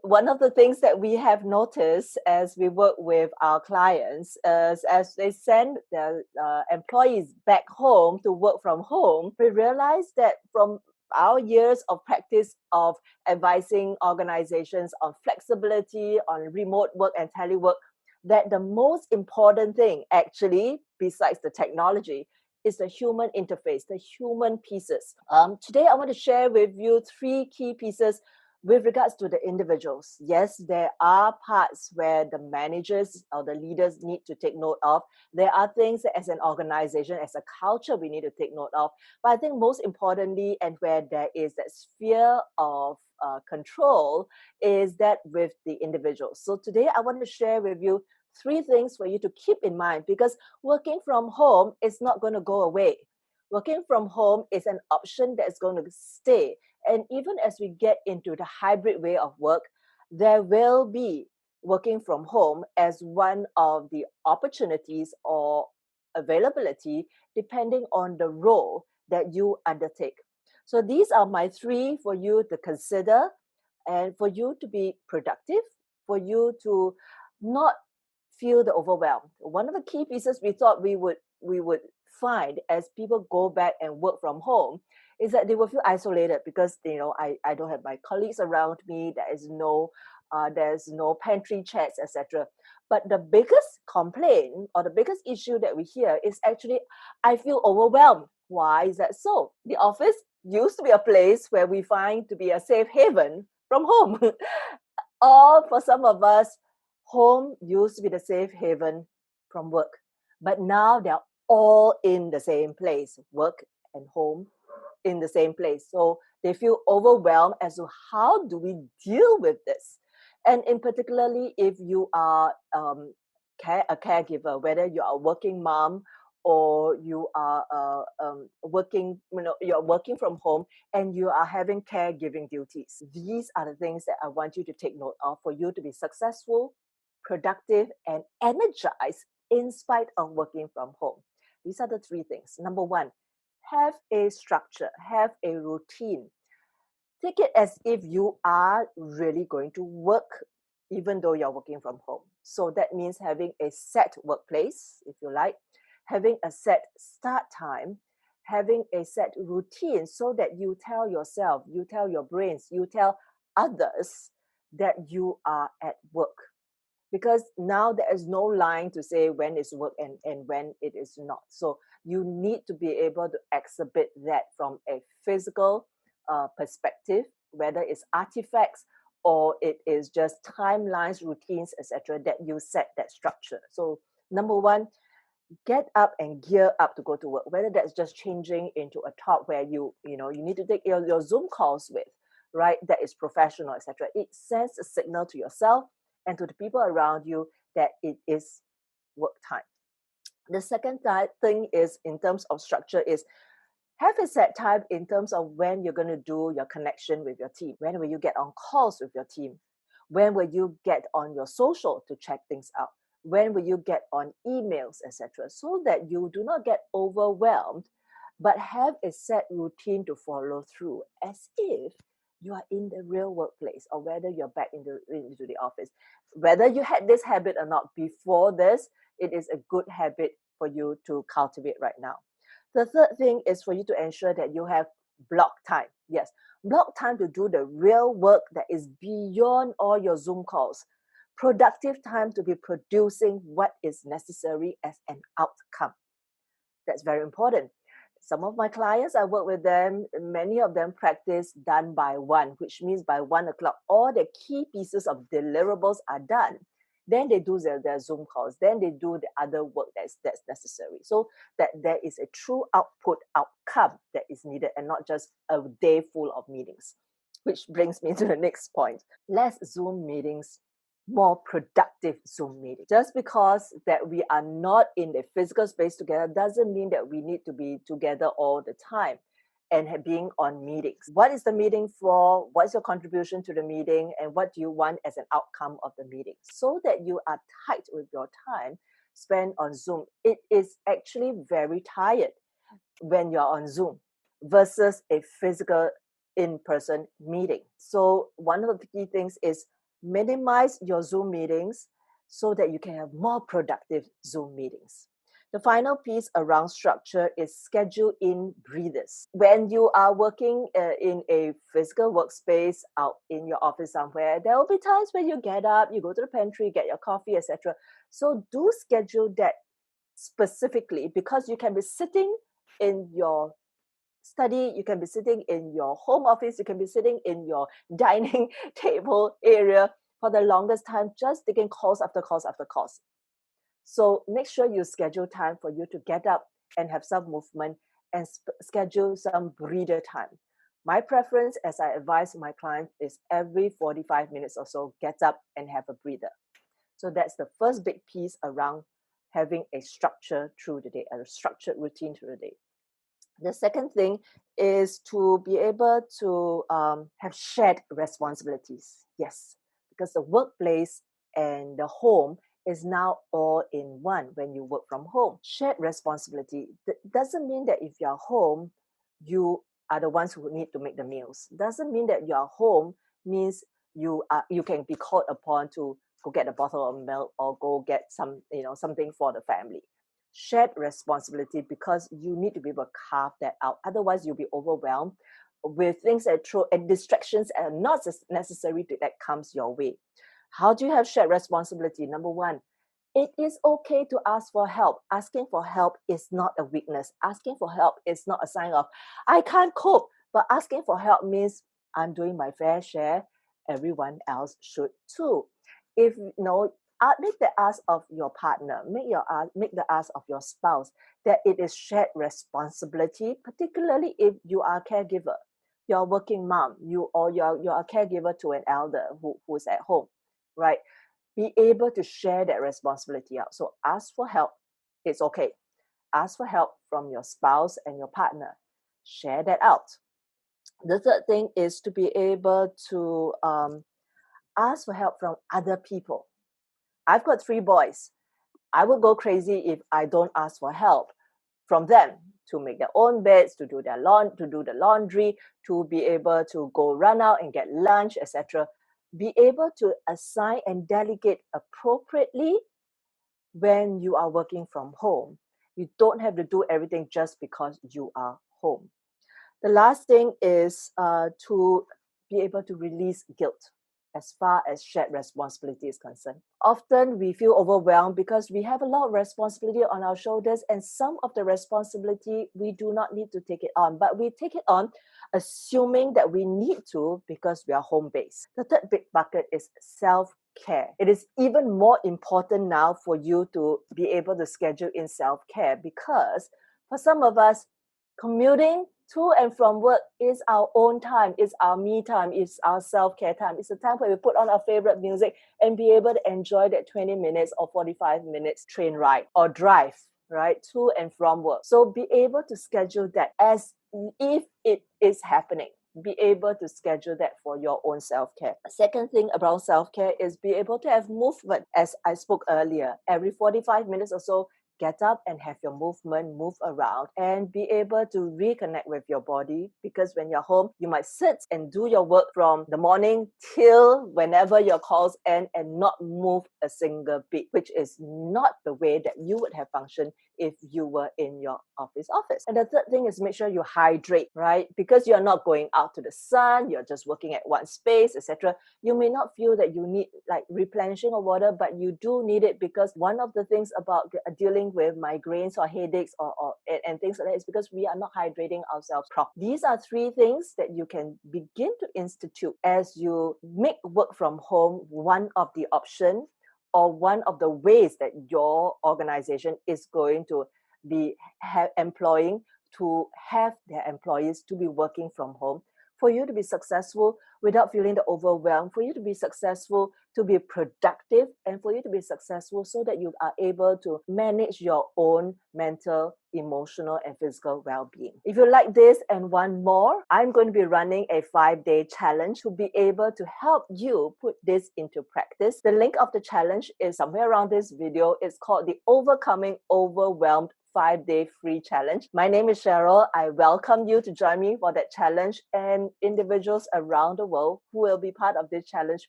one of the things that we have noticed as we work with our clients is as they send their employees back home to work from home, we realize that from our years of practice of advising organizations on flexibility, on remote work and telework, that the most important thing actually, besides the technology, is the human interface, the human pieces. Today, I want to share with you 3 key pieces with regards to the individuals. Yes, there are parts where the managers or the leaders need to take note of. There are things that as an organization, as a culture, we need to take note of. But I think most importantly, and where there is that sphere of control, is that with the individuals. So today, I want to share with you 3 things for you to keep in mind, because working from home is not going to go away. Working from home is an option that's going to stay. And even as we get into the hybrid way of work, there will be working from home as one of the opportunities or availability depending on the role that you undertake. So these are my 3 for you to consider and for you to be productive, for you to not feel the overwhelm. One of the key pieces we thought we would find as people go back and work from home is that they will feel isolated because I don't have my colleagues around me. There's no pantry chats, etc. But the biggest complaint or the biggest issue that we hear is actually, I feel overwhelmed. Why is that so? The office used to be a place where we find to be a safe haven from home. Or for some of us, home used to be the safe haven from work. But now they're all in the same place, work and home in the same place. So they feel overwhelmed as to how do we deal with this? And in particularly, if you are a caregiver, whether you are a working mom or you are you're working from home and you are having caregiving duties. These are the things that I want you to take note of for you to be successful, productive, and energized in spite of working from home. These are the 3 things. Number 1, have a structure, have a routine. Take it as if you are really going to work even though you're working from home. So that means having a set workplace, if you like, having a set start time, having a set routine so that you tell yourself, you tell your brains, you tell others that you are at work. Because now there is no line to say when is work and when it is not. So you need to be able to exhibit that from a physical perspective, whether it's artifacts or it is just timelines, routines, etc., that you set that structure. So number 1, get up and gear up to go to work, whether that's just changing into a talk where you need to take your Zoom calls with, right? That is professional, etc. It sends a signal to yourself and to the people around you that it is work time. The second thing is, in terms of structure, is have a set time in terms of when you're going to do your connection with your team. When will you get on calls with your team? When will you get on your social to check things out? When will you get on emails, etc., so that you do not get overwhelmed, but have a set routine to follow through as if you are in the real workplace, or whether you're back into the office. Whether you had this habit or not before this, it is a good habit for you to cultivate right now. The third thing is for you to ensure that you have block time. Yes, block time to do the real work that is beyond all your Zoom calls. Productive time to be producing what is necessary as an outcome. That's very important. Some of my clients, I work with them, many of them practice done by 1, which means by 1 o'clock, all the key pieces of deliverables are done. Then they do their Zoom calls. Then they do the other work that's necessary. So that there is a true outcome that is needed and not just a day full of meetings. Which brings me to the next point. Less Zoom meetings, more productive Zoom meetings. Just because that we are not in the physical space together doesn't mean that we need to be together all the time and being on meetings. What is the meeting for? What's your contribution to the meeting? And what do you want as an outcome of the meeting? So that you are tight with your time spent on Zoom. It is actually very tired when you're on Zoom versus a physical in-person meeting. So one of the key things is Minimize your Zoom meetings so that you can have more productive Zoom meetings. The final piece around structure is schedule in breathers. When you are working in a physical workspace out in your office somewhere, there will be times when you get up, you go to the pantry, get your coffee, etc. So do schedule that specifically, because you can be sitting in your study, you can be sitting in your home office, you can be sitting in your dining table area for the longest time, just taking calls after calls after calls. So make sure you schedule time for you to get up and have some movement, and schedule some breather time. My preference, as I advise my clients, is every 45 minutes or so, get up and have a breather. So that's the first big piece around having a structure through the day, a structured routine through the day. The second thing is to be able to have shared responsibilities. Yes, because the workplace and the home is now all in one when you work from home. Shared responsibility doesn't mean that if you're home, you are the ones who need to make the meals. Doesn't mean that you're home means you can be called upon to go get a bottle of milk or go get something for the family. Shared responsibility, because you need to be able to carve that out. Otherwise, you'll be overwhelmed with things and distractions and not necessary that comes your way. How do you have shared responsibility? Number one, it is okay to ask for help. Asking for help is not a weakness. Asking for help is not a sign of, I can't cope. But asking for help means I'm doing my fair share. Everyone else should too. If make the ask of your partner, make the ask of your spouse that it is shared responsibility, particularly if you are a caregiver, you're a working mom, you're a caregiver to an elder who's at home, right? Be able to share that responsibility out. So ask for help. It's okay. Ask for help from your spouse and your partner. Share that out. The third thing is to be able to ask for help from other people. I've got 3 boys. I would go crazy if I don't ask for help from them to make their own beds, to do the laundry, to be able to go run out and get lunch, etc. Be able to assign and delegate appropriately when you are working from home. You don't have to do everything just because you are home. The last thing is to be able to release guilt as far as shared responsibility is concerned. Often we feel overwhelmed because we have a lot of responsibility on our shoulders, and some of the responsibility we do not need to take it on, but we take it on assuming that we need to because we are home-based. The third big bucket is self-care. It is even more important now for you to be able to schedule in self-care, because for some of us, commuting to and from work is our own time, it's our me time, it's our self-care time. It's a time where we put on our favorite music and be able to enjoy that 20 minutes or 45 minutes train ride or drive, right, to and from work. So be able to schedule that as if it is happening. Be able to schedule that for your own self-care. Second thing about self-care is be able to have movement. As I spoke earlier, every 45 minutes or so, get up and have your movement, move around, and be able to reconnect with your body. Because when you're home, you might sit and do your work from the morning till whenever your calls end and not move a single bit, which is not the way that you would have functioned if you were in your office. And the third thing is make sure you hydrate, right? Because you're not going out to the sun, you're just working at one space, etc. You may not feel that you need like replenishing of water, but you do need it, because one of the things about dealing with migraines or headaches and things like that is because we are not hydrating ourselves properly. These are 3 things that you can begin to institute as you make work from home one of the option or one of the ways that your organization is going to be employing to have their employees to be working from home, for you to be successful without feeling the overwhelm, for you to be successful, to be productive, and for you to be successful so that you are able to manage your own mental, emotional, and physical well-being. If you like this and want more, I'm going to be running a 5-day challenge to be able to help you put this into practice. The link of the challenge is somewhere around this video. It's called the Overcoming Overwhelmed 5-day free challenge. My name is Cheryl. I welcome you to join me for that challenge, and individuals around the world who will be part of this challenge